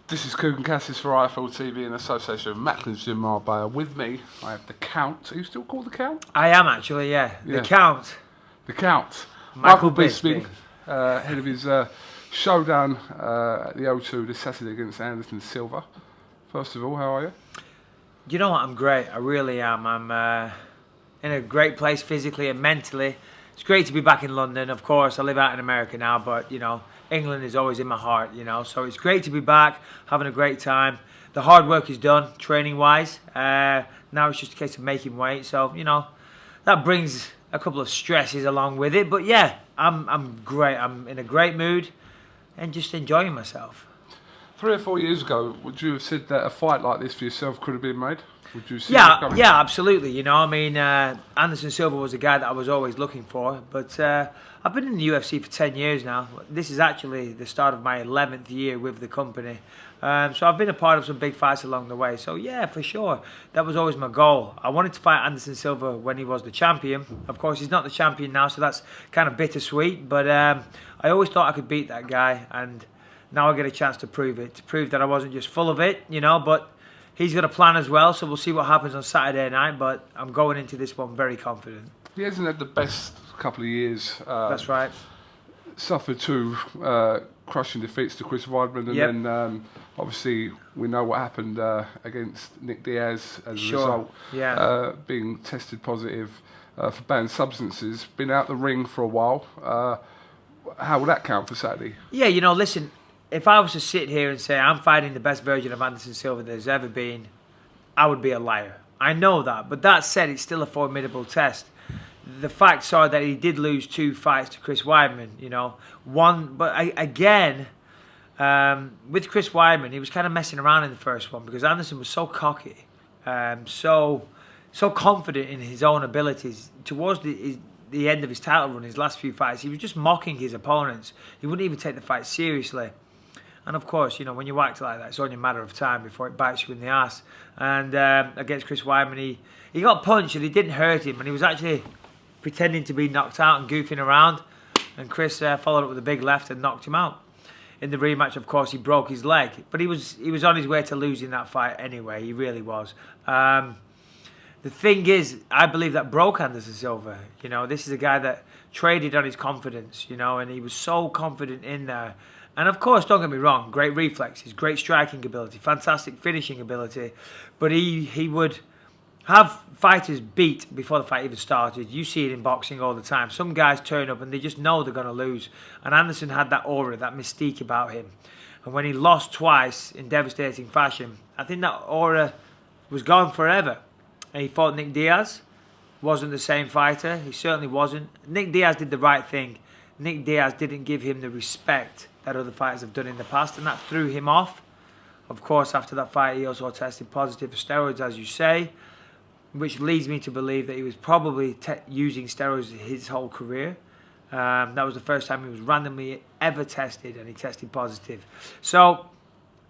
This is KUGAN CASSIUS for IFL TV in association with Macklin's Gym Marbella. With me, I have the Count. Are you still called the Count? I am actually, yeah. The Count. The Count. Michael Bisping, head of his showdown at the O2 this Saturday against Anderson Silva. First of all, how are you? You know what? I'm great. I really am. I'm in a great place physically and mentally. It's great to be back in London. Of course, I live out in America now, but, you know, England is always in my heart, you know. So it's great to be back, having a great time. The hard work is done, training-wise. Now it's just a case of making weight. So, you know, that brings a couple of stresses along with it. But, yeah, I'm great. I'm in a great mood and just enjoying myself. 3 or 4 years ago, would you have said that a fight like this for yourself could have been made? Would you see yeah, absolutely. You know, I mean, Anderson Silva was a guy that I was always looking for. But I've been in the UFC for 10 years now. This is actually the start of my 11th year with the company. So I've been a part of some big fights along the way. So, yeah, for sure. That was always my goal. I wanted to fight Anderson Silva when he was the champion. Of course, he's not the champion now, so that's kind of bittersweet. But I always thought I could beat that guy. And now I get a chance to prove it. To prove that I wasn't just full of it, you know, but he's got a plan as well, so we'll see what happens on Saturday night, but I'm going into this one very confident. He hasn't had the best couple of years. That's right. Suffered two crushing defeats to Chris Weidman, and then obviously we know what happened against Nick Diaz as a result. Yeah. Being tested positive for banned substances. Been out the ring for a while. How will that count for Saturday? Yeah, you know, listen, if I was to sit here and say I'm fighting the best version of Anderson Silva there's ever been, I would be a liar. I know that, but that said, it's still a formidable test. The facts are that he did lose 2 fights to Chris Weidman, you know. Again, with Chris Weidman, he was kind of messing around in the first one because Anderson was so cocky, so confident in his own abilities. Towards the end of his title run, his last few fights, he was just mocking his opponents. He wouldn't even take the fight seriously. And of course, you know, when you act like that, it's only a matter of time before it bites you in the ass. And against Chris Weidman, he got punched and it didn't hurt him. And he was actually pretending to be knocked out and goofing around. And Chris followed up with a big left and knocked him out. In the rematch, of course, he broke his leg. But he was on his way to losing that fight anyway. He really was. The thing is, I believe that broke Anderson Silva. You know, this is a guy that traded on his confidence, you know, and he was so confident in there. And of course, don't get me wrong, great reflexes, great striking ability, fantastic finishing ability. But he would have fighters beat before the fight even started. You see it in boxing all the time. Some guys turn up and they just know they're going to lose. And Anderson had that aura, that mystique about him. And when he lost twice in devastating fashion, I think that aura was gone forever. And he fought Nick Diaz. Wasn't the same fighter. He certainly wasn't. Nick Diaz did the right thing. Nick Diaz didn't give him the respect that other fighters have done in the past, and that threw him off. Of course, after that fight, he also tested positive for steroids, as you say, which leads me to believe that he was probably using steroids his whole career. That was the first time he was randomly ever tested, and he tested positive. So,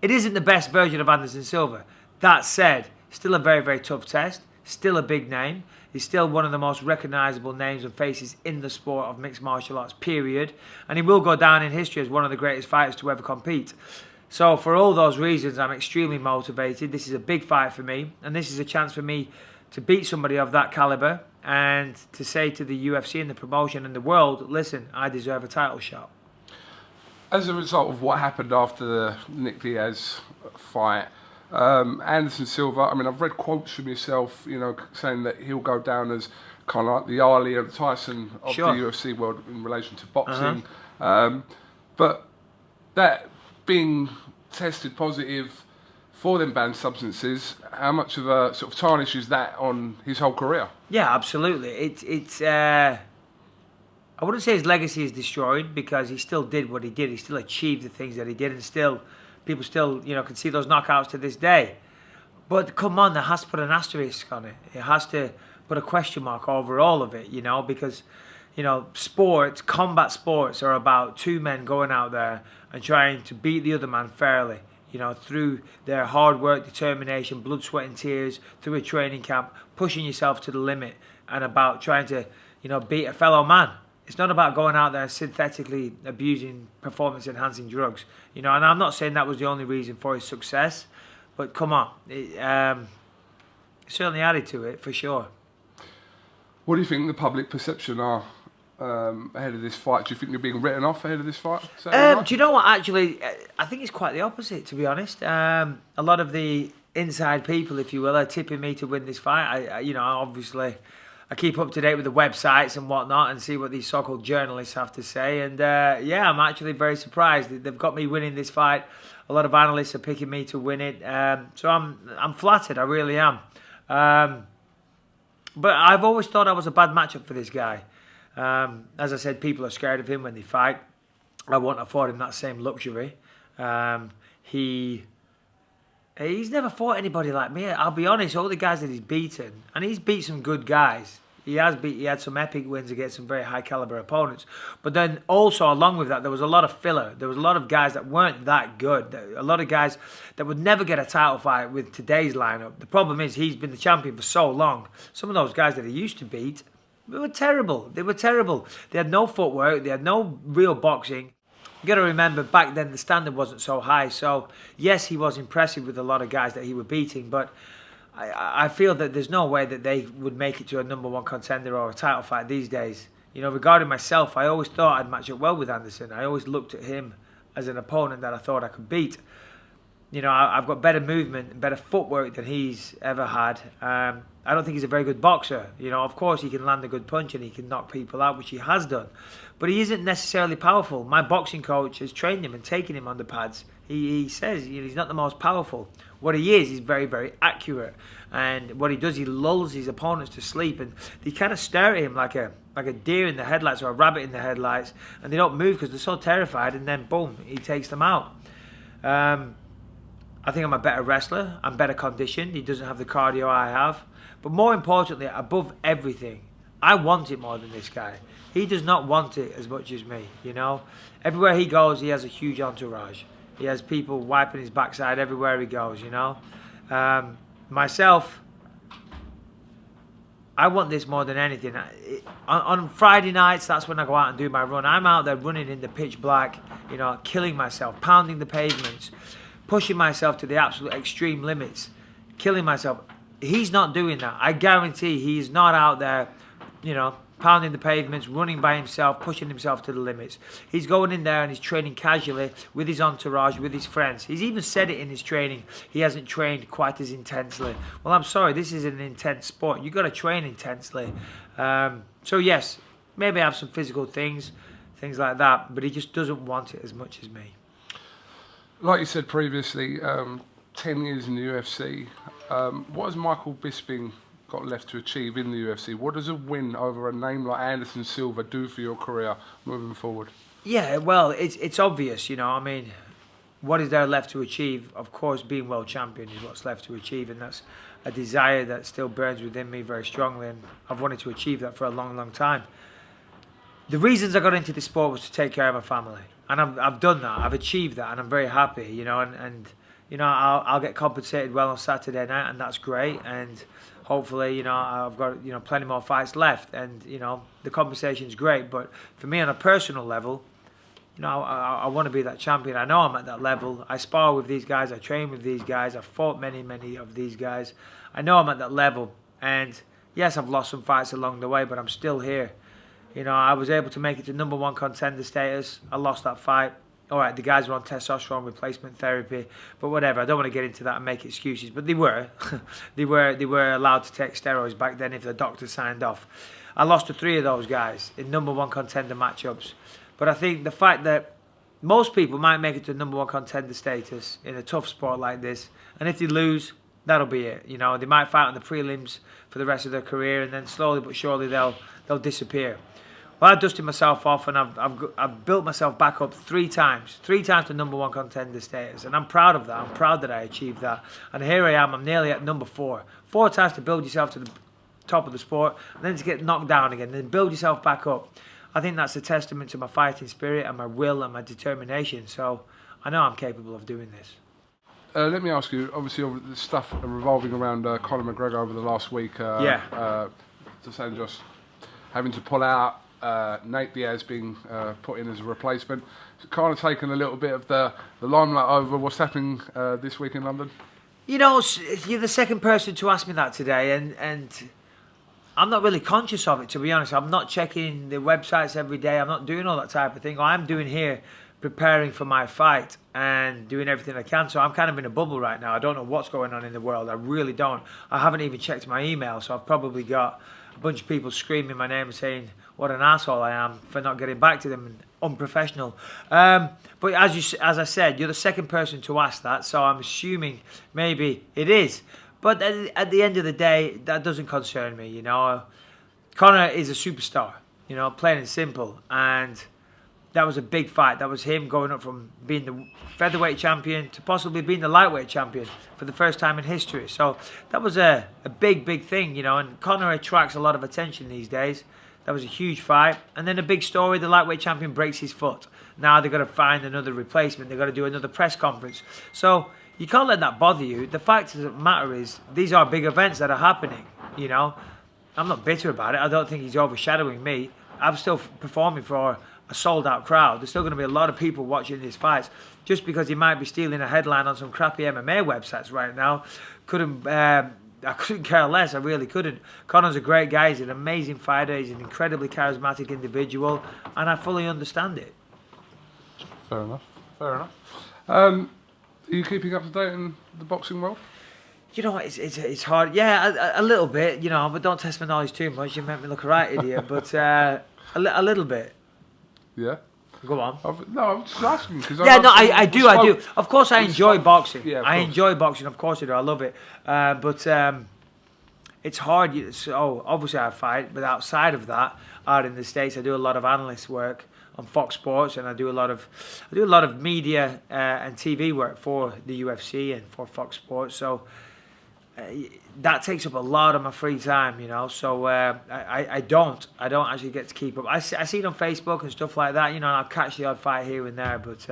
it isn't the best version of Anderson Silva. That said, still a very, very tough test. Still a big name. He's still one of the most recognisable names and faces in the sport of mixed martial arts, period. And he will go down in history as one of the greatest fighters to ever compete. So for all those reasons, I'm extremely motivated. This is a big fight for me. And this is a chance for me to beat somebody of that calibre and to say to the UFC and the promotion and the world, listen, I deserve a title shot. As a result of what happened after the Nick Diaz fight, Anderson Silva, I mean, I've read quotes from yourself, you know, saying that he'll go down as kind of like the Ali and Tyson of the UFC world in relation to boxing. But that being tested positive for them banned substances, how much of a sort of tarnish is that on his whole career? Yeah, absolutely. It's I wouldn't say his legacy is destroyed because he still did what he did. He still achieved the things that he did, and still people still, you know, can see those knockouts to this day. But come on, there has to put an asterisk on it. It has to put a question mark over all of it, you know, because, you know, sports, combat sports are about 2 men going out there and trying to beat the other man fairly, you know, through their hard work, determination, blood, sweat and tears, through a training camp, pushing yourself to the limit and about trying to, you know, beat a fellow man. It's not about going out there and synthetically abusing performance-enhancing drugs. You know, and I'm not saying that was the only reason for his success, but come on, it certainly added to it for sure. What do you think the public perception are ahead of this fight? Do you think you're being written off ahead of this fight? Do you know what? Actually, I think it's quite the opposite, to be honest. A lot of the inside people, if you will, are tipping me to win this fight. Obviously, I keep up to date with the websites and whatnot and see what these so-called journalists have to say. And I'm actually very surprised. They've got me winning this fight. A lot of analysts are picking me to win it. So I'm flattered. I really am. But I've always thought I was a bad matchup for this guy. As I said, people are scared of him when they fight. I won't afford him that same luxury. He's never fought anybody like me. I'll be honest, all the guys that he's beaten, and he's beat some good guys. He had some epic wins against some very high caliber opponents. But then also along with that, there was a lot of filler. There was a lot of guys that weren't that good. A lot of guys that would never get a title fight with today's lineup. The problem is he's been the champion for so long. Some of those guys that he used to beat, they were terrible. They were terrible. They had no footwork. They had no real boxing. You got to remember, back then the standard wasn't so high. So yes, he was impressive with a lot of guys that he were beating, but I feel that there's no way that they would make it to a #1 contender or a title fight these days. You know, regarding myself, I always thought I'd match up well with Anderson. I always looked at him as an opponent that I thought I could beat. You know, I've got better movement and better footwork than he's ever had. I don't think he's a very good boxer. You know, of course he can land a good punch and he can knock people out, which he has done. But he isn't necessarily powerful. My boxing coach has trained him and taken him on the pads. He says he's not the most powerful. What he is, he's very, very accurate. And what he does, he lulls his opponents to sleep. And they kind of stare at him like a deer in the headlights or a rabbit in the headlights. And they don't move because they're so terrified. And then, boom, he takes them out. I think I'm a better wrestler. I'm better conditioned. He doesn't have the cardio I have. But more importantly, above everything, I want it more than this guy. He does not want it as much as me, you know. Everywhere he goes, he has a huge entourage. He has people wiping his backside everywhere he goes, you know. Myself, I want this more than anything. On Friday nights, that's when I go out and do my run. I'm out there running in the pitch black, you know, killing myself, pounding the pavements, pushing myself to the absolute extreme limits, killing myself. He's not doing that. I guarantee he's not out there, you know, pounding the pavements, running by himself, pushing himself to the limits. He's going in there and he's training casually with his entourage, with his friends. He's even said it in his training. He hasn't trained quite as intensely. Well, I'm sorry, this is an intense sport. You've got to train intensely. So yes, maybe I have some physical things like that, but he just doesn't want it as much as me. Like you said previously, 10 years in the UFC. What has Michael Bisping got left to achieve in the UFC? What does a win over a name like Anderson Silva do for your career moving forward? Yeah, well, it's obvious, you know. I mean, what is there left to achieve? Of course, being world champion is what's left to achieve, and that's a desire that still burns within me very strongly, and I've wanted to achieve that for a long, long time. The reasons I got into this sport was to take care of my family, and I've done that. I've achieved that, and I'm very happy, you know. And you know, I'll get compensated well on Saturday night, and that's great. And hopefully, you know, I've got, you know, plenty more fights left, and you know, the compensation's great. But for me, on a personal level, you know, I want to be that champion. I know I'm at that level. I spar with these guys. I train with these guys. I've fought many, many of these guys. I know I'm at that level. And yes, I've lost some fights along the way, but I'm still here. You know, I was able to make it to #1 contender status. I lost that fight. All right, the guys were on testosterone replacement therapy, but whatever. I don't want to get into that and make excuses, but they were. they were allowed to take steroids back then if the doctor signed off. I lost to 3 of those guys in #1 contender matchups. But I think the fact that most people might make it to #1 contender status in a tough sport like this, and if they lose, that'll be it. You know, they might fight on the prelims for the rest of their career, and then slowly but surely they'll disappear. Well, I dusted myself off, and I've built myself back up 3 times to #1 contender status, and I'm proud of that. I'm proud that I achieved that, and here I am. I'm nearly at number 4. 4 times to build yourself to the top of the sport, and then to get knocked down again, then build yourself back up. I think that's a testament to my fighting spirit and my will and my determination. So I know I'm capable of doing this. Let me ask you, obviously, all the stuff revolving around Conor McGregor over the last week. Dos Anjos having to pull out. Nate Diaz being put in as a replacement. It's kind of taken a little bit of the limelight over what's happening this week in London. You know, you're the second person to ask me that today, and I'm not really conscious of it, to be honest. I'm not checking the websites every day. I'm not doing all that type of thing. What I'm doing here, preparing for my fight and doing everything I can. So I'm kind of in a bubble right now. I don't know what's going on in the world. I really don't. I haven't even checked my email, so I've probably got a bunch of people screaming my name and saying what an asshole I am for not getting back to them and unprofessional. But as I said, you're the second person to ask that, so I'm assuming maybe it is. But at the end of the day, that doesn't concern me, you know. Conor is a superstar, you know, plain and simple. And that was a big fight. That was him going up from being the featherweight champion to possibly being the lightweight champion for the first time in history. So that was a big, big thing, you know. And Conor attracts a lot of attention these days. That was a huge fight. And then a big story, the lightweight champion breaks his foot. Now they've got to find another replacement. They've got to do another press conference. So you can't let that bother you. The fact of the matter is, these are big events that are happening, you know. I'm not bitter about it. I don't think he's overshadowing me. I'm still performing for a sold-out crowd. There's still going to be a lot of people watching these fights. Just because he might be stealing a headline on some crappy MMA websites right now, I couldn't care less. I really couldn't. Conor's a great guy. He's an amazing fighter. He's an incredibly charismatic individual, and I fully understand it. Fair enough. Fair enough. Are you keeping up to date in the boxing world? You know, it's hard. Yeah, a little bit, you know, but don't test my knowledge too much. You make me look a right idiot, but a little bit. Yeah. Go on. I'm just asking. Cause I do. Of course, I enjoy boxing. Yeah, I enjoy boxing. Of course I do. I love it. But it's hard. So obviously I fight, but outside of that, out in the States, I do a lot of analyst work on Fox Sports, and I do a lot of media and TV work for the UFC and for Fox Sports. So that takes up a lot of my free time, you know. So I don't actually get to keep up. I see it on Facebook and stuff like that, you know. And I'll catch the odd fight here and there, but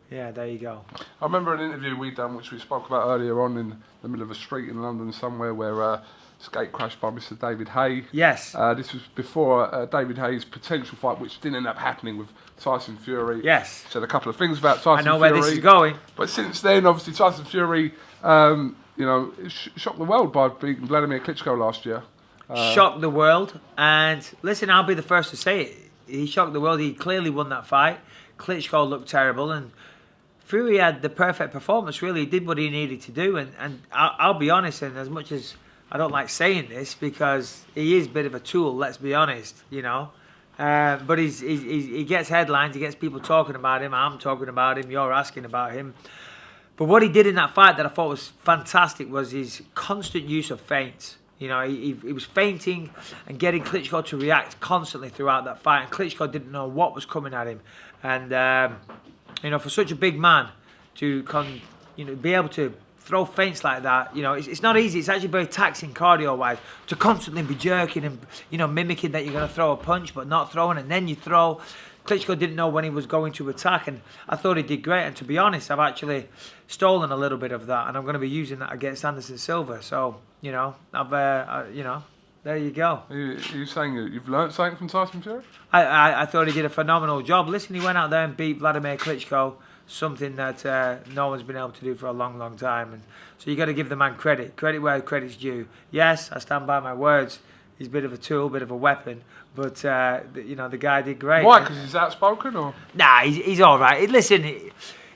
yeah, there you go. I remember an interview we done, which we spoke about earlier on, in the middle of a street in London somewhere, where skate crashed by Mr. David Haye. Yes. This was before David Haye's potential fight, which didn't end up happening, with Tyson Fury. Yes. Said a couple of things about Tyson Fury. I know where this is going. But since then, obviously, Tyson Fury, you know, shocked the world by beating Vladimir Klitschko last year. Shocked the world. And listen, I'll be the first to say it. He shocked the world. He clearly won that fight. Klitschko looked terrible, and Fury had the perfect performance, really. He did what he needed to do. And I'll be honest, and as much as I don't like saying this, because he is a bit of a tool, let's be honest, you know. But he gets headlines, he gets people talking about him, I'm talking about him, you're asking about him. But what he did in that fight that I thought was fantastic was his constant use of feints. You know, he was feinting and getting Klitschko to react constantly throughout that fight. And Klitschko didn't know what was coming at him. And, you know, for such a big man to be able to throw feints like that, you know, it's not easy. It's actually very taxing cardio-wise to constantly be jerking and, you know, mimicking that you're going to throw a punch but not throwing, and then you throw. Klitschko didn't know when he was going to attack, and I thought he did great. And to be honest, I've actually stolen a little bit of that, and I'm going to be using that against Anderson Silva. So, you know, you know, there you go. Are you saying you've learnt something from Tyson Fury? I thought he did a phenomenal job. Listen, he went out there and beat Vladimir Klitschko, something that no one's been able to do for a long, long time. And so you got to give the man credit where credit's due. Yes, I stand by my words. He's a bit of a tool, a bit of a weapon, but you know, the guy did great. Why? Because he's outspoken, or? Nah, he's all right. Listen,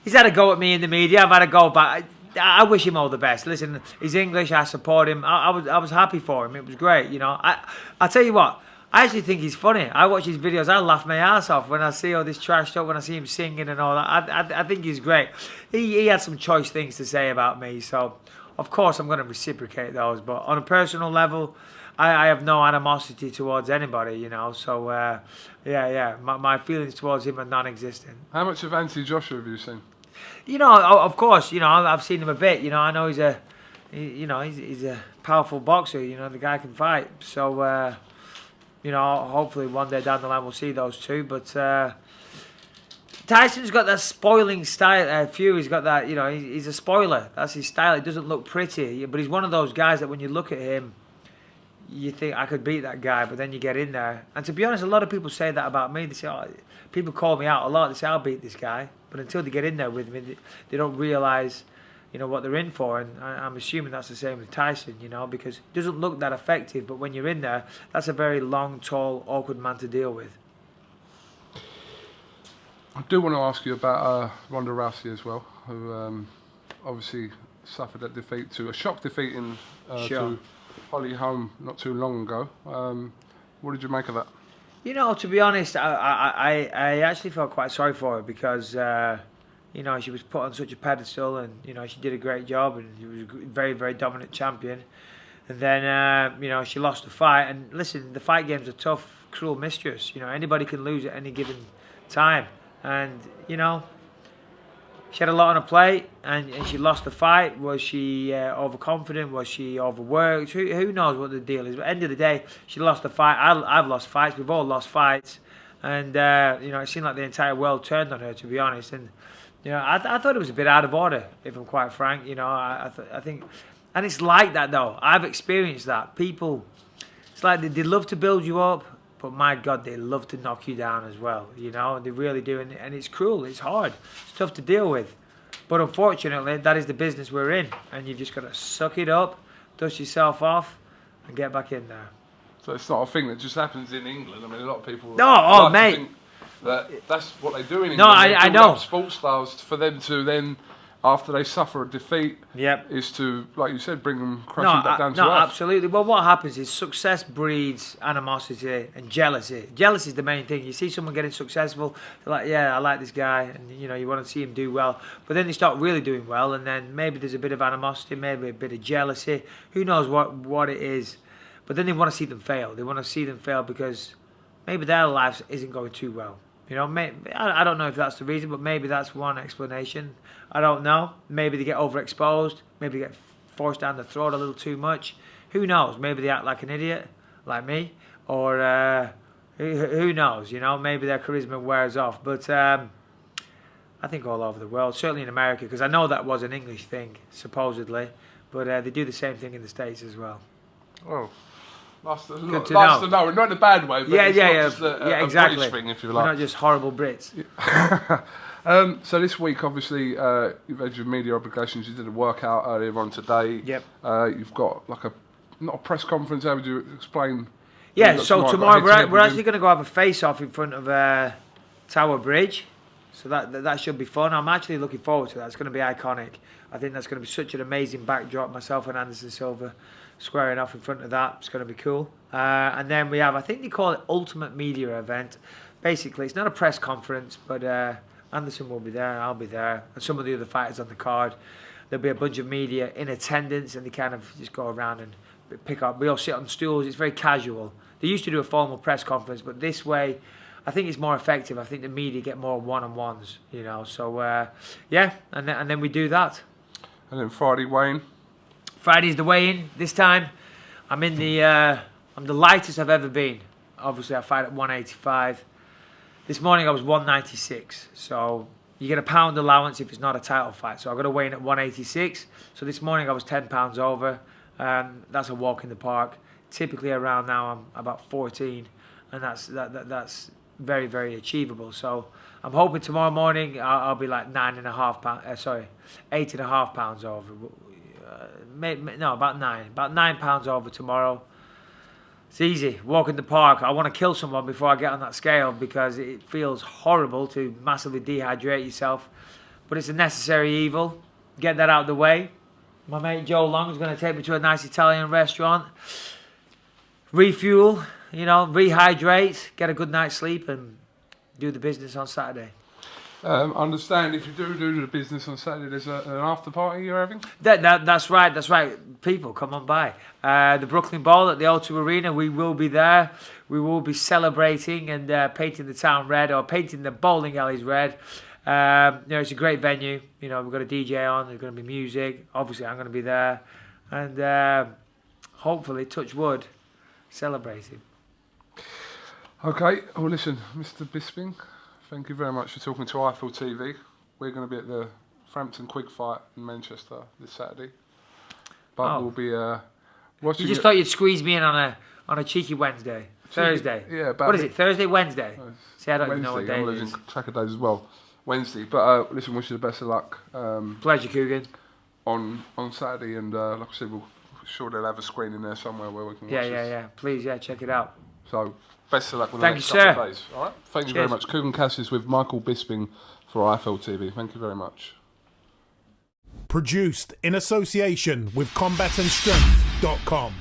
he's had a go at me in the media. I've had a go back. I wish him all the best. Listen, he's English. I support him. I was happy for him. It was great. You know, I tell you what. I actually think he's funny. I watch his videos. I laugh my ass off when I see all this trash talk, when I see him singing and all that. I think he's great. He had some choice things to say about me, so of course I'm going to reciprocate those. But on a personal level, I have no animosity towards anybody, you know. So yeah. My feelings towards him are non-existent. How much of Anthony Joshua have you seen? You know, of course, you know, I've seen him a bit. You know, I know he's a powerful boxer. You know, the guy can fight. So. You know, hopefully one day down the line we'll see those two. But Tyson's got that spoiling style. Fury's got that, you know, he's a spoiler. That's his style. It doesn't look pretty. But he's one of those guys that when you look at him, you think I could beat that guy, but then you get in there. And to be honest, a lot of people say that about me. They say, oh, people call me out a lot. They say, I'll beat this guy. But until they get in there with me, they don't realise, you know, what they're in for. And I'm assuming that's the same with Tyson, you know, because it doesn't look that effective. But when you're in there, that's a very long, tall, awkward man to deal with. I do want to ask you about Ronda Rousey as well, who obviously suffered a defeat, a shock defeat to Holly Holm not too long ago. What did you make of that? You know, to be honest, I actually felt quite sorry for her because, you know, she was put on such a pedestal and, you know, she did a great job and she was a very, very dominant champion. And then, you know, she lost the fight. And listen, the fight game's a tough, cruel mistress. You know, anybody can lose at any given time. And, you know, she had a lot on her plate and she lost the fight. Was she overconfident? Was she overworked? Who knows what the deal is? But at the end of the day, she lost the fight. I've lost fights. We've all lost fights. And, you know, it seemed like the entire world turned on her, to be honest. And, you know, I thought it was a bit out of order, if I'm quite frank. You know, I think... And it's like that, though. I've experienced that. People, it's like they love to build you up. But my God, they love to knock you down as well, you know. They really do, and it's cruel. It's hard. It's tough to deal with. But unfortunately, that is the business we're in, and you've just got to suck it up, dust yourself off, and get back in there. So it's not a thing that just happens in England. I mean, a lot of people. Mate. To think that's what they do in England. No, I know. Sports stars for them to then, after they suffer a defeat, is to, like you said, bring them crashing back down to earth. No, absolutely. Well, what happens is success breeds animosity and jealousy. Jealousy is the main thing. You see someone getting successful, they're like, yeah, I like this guy, and you know, you want to see him do well. But then they start really doing well, and then maybe there's a bit of animosity, maybe a bit of jealousy. Who knows what it is? But then they want to see them fail. They want to see them fail because maybe their life isn't going too well. You know, I don't know if that's the reason, but maybe that's one explanation. I don't know. Maybe they get overexposed. Maybe they get forced down the throat a little too much. Who knows? Maybe they act like an idiot, like me. Or who knows? You know, maybe their charisma wears off. But I think all over the world, certainly in America, because I know that was an English thing, supposedly. But they do the same thing in the States as well. Oh. Nice to know. Not in a bad way, but it's not just a exactly. British thing, if you like. We're not just horrible Brits. So this week, obviously, you've had your media obligations. You did a workout earlier on today. Yep. You've got like not a press conference. How would you explain? Yeah. So tomorrow we're actually going to go have a face-off in front of Tower Bridge. So that should be fun. I'm actually looking forward to that. It's going to be iconic. I think that's going to be such an amazing backdrop. Myself and Anderson Silva squaring off in front of that. It's going to be cool. And then we have, I think they call it Ultimate Media Event. Basically, it's not a press conference, but Anderson will be there and I'll be there. And some of the other fighters on the card. There'll be a bunch of media in attendance and they kind of just go around and pick up. We all sit on stools. It's very casual. They used to do a formal press conference, but this way, I think it's more effective. I think the media get more one-on-ones, you know. So, yeah, and then we do that. And then Friday, weigh-in. Friday's the weigh-in. This time, I'm the lightest I've ever been. Obviously, I fight at 185. This morning I was 196. So you get a pound allowance if it's not a title fight. So I've got to weigh in at 186. So this morning I was 10 pounds over. That's a walk in the park. Typically around now I'm about 14, and that's very, very achievable. So I'm hoping tomorrow morning I'll be like 8.5 pounds over. About 9 pounds over tomorrow. It's easy, walk in the park. I want to kill someone before I get on that scale because it feels horrible to massively dehydrate yourself, but it's a necessary evil. Get that out of the way. My mate Joe Long is going to take me to a nice Italian restaurant, refuel, rehydrate, get a good night's sleep, and do the business on Saturday. Understand if you do the business on Saturday, there's an after party you're having? That's right. People, come on by. The Brooklyn Bowl at the O2 Arena, we will be there. We will be celebrating and painting the town red, or painting the bowling alleys red. It's a great venue. We've got a DJ on, there's going to be music. Obviously, I'm going to be there. And hopefully, touch wood, celebrating. Okay, well listen, Mr. Bisping, thank you very much for talking to Eiffel TV. We're going to be at the Frampton Quick Fight in Manchester this Saturday. But we'll Watching You just it- thought you'd squeeze me in on a cheeky Wednesday. Thursday. Yeah, about What is it? Thursday, Wednesday? See, I don't even know what Wednesday. day I'm it losing is. track of days as well. Wednesday. But listen, wish you the best of luck Pleasure, Kugan. on Saturday, and like I said, we'll sure they'll have a screen in there somewhere where we can watch Yeah, this. yeah. Please, check it out. So best of luck with the Thank next you, couple sir. of days. All right. Thank you Cheers. very much. KUGAN CASSIUS with Michael Bisping for IFL TV. Thank you very much. Produced in association with combatandstrength.com.